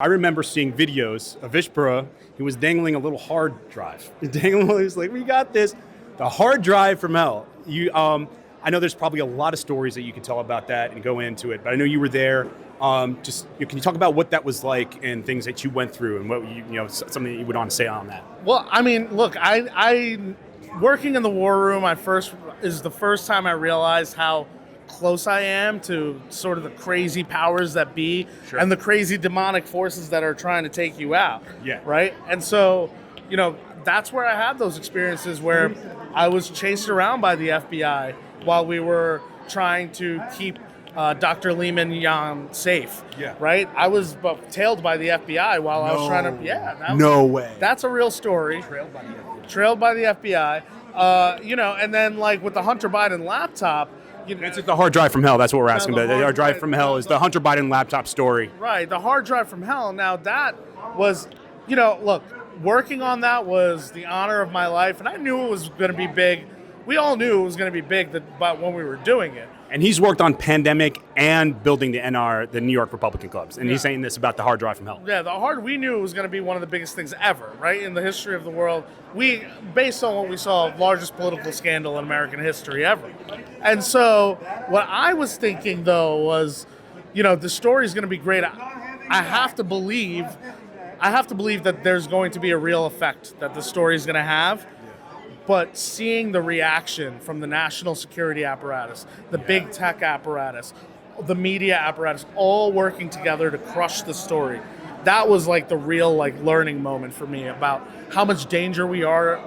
I remember seeing videos of Burra. He was dangling a little hard drive. He was like, "We got this, the hard drive from hell." I know there's probably a lot of stories that you can tell about that and go into it, but I know you were there. Can you talk about what that was like and things that you went through and what something that you would want to say on that? Well, I mean, look, I working in the war room. Is the first time I realized how close I am to sort of the crazy powers that be. Sure. And the crazy demonic forces that are trying to take you out. Yeah. Right. And so, that's where I had those experiences where I was chased around by the FBI while we were trying to keep Dr. Lehman Yan safe. Yeah. Right. I was tailed by the FBI while I was trying to. Yeah. No way. That's a real story. Trailed by the FBI. And then like with the Hunter Biden laptop. That's the hard drive from hell. That's what we're asking about. The hard drive from hell is the Hunter Biden laptop story. Right, the hard drive from hell. Now that was, look, working on that was the honor of my life, and I knew it was going to be big. We all knew it was going to be big but when we were doing it. And he's worked on pandemic and building the the New York Republican clubs. And he's saying this about the hard drive from hell. Yeah, we knew it was going to be one of the biggest things ever, right? In the history of the world. Based on what we saw, largest political scandal in American history ever. And so what I was thinking, though, was, the story is going to be great. I have to believe that there's going to be a real effect that the story is going to have. But seeing the reaction from the national security apparatus, the big tech apparatus, the media apparatus, all working together to crush the story, that was like the real learning moment for me about how much danger we are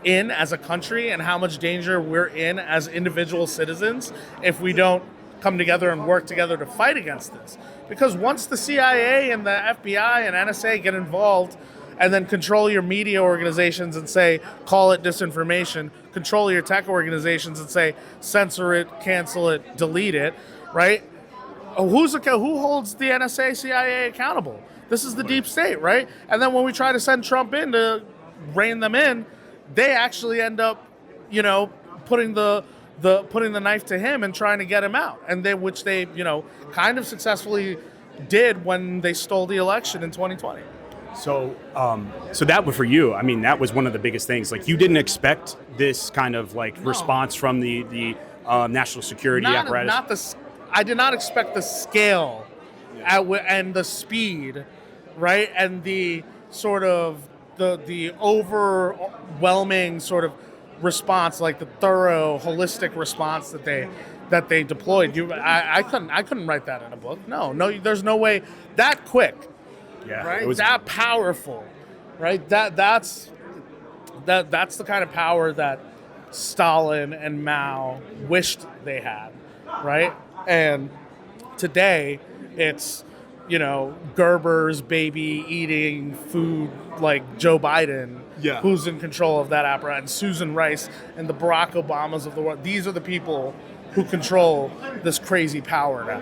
in as a country and how much danger we're in as individual citizens if we don't come together and work together to fight against this. Because once the CIA and the FBI and NSA get involved and then control your media organizations and say, call it disinformation, control your tech organizations and say, censor it, cancel it, delete it, right? Who holds the NSA, CIA accountable? This is the deep state, right? And then when we try to send Trump in to rein them in, they actually end up, putting the knife to him and trying to get him out. And which they kind of successfully did when they stole the election in 2020. So that was for you. I mean, that was one of the biggest things. Like, you didn't expect this kind of response from the national security apparatus. I did not expect the scale and the speed, right, and the sort of the overwhelming sort of response, like the thorough, holistic response that they deployed. I couldn't write that in a book. No, there's no way that quick. Yeah, right. That powerful, right? That's the kind of power that Stalin and Mao wished they had, right? And today, it's Gerber's baby eating food like Joe Biden, who's in control of that apparatus, and Susan Rice and the Barack Obamas of the world. These are the people who control this crazy power now.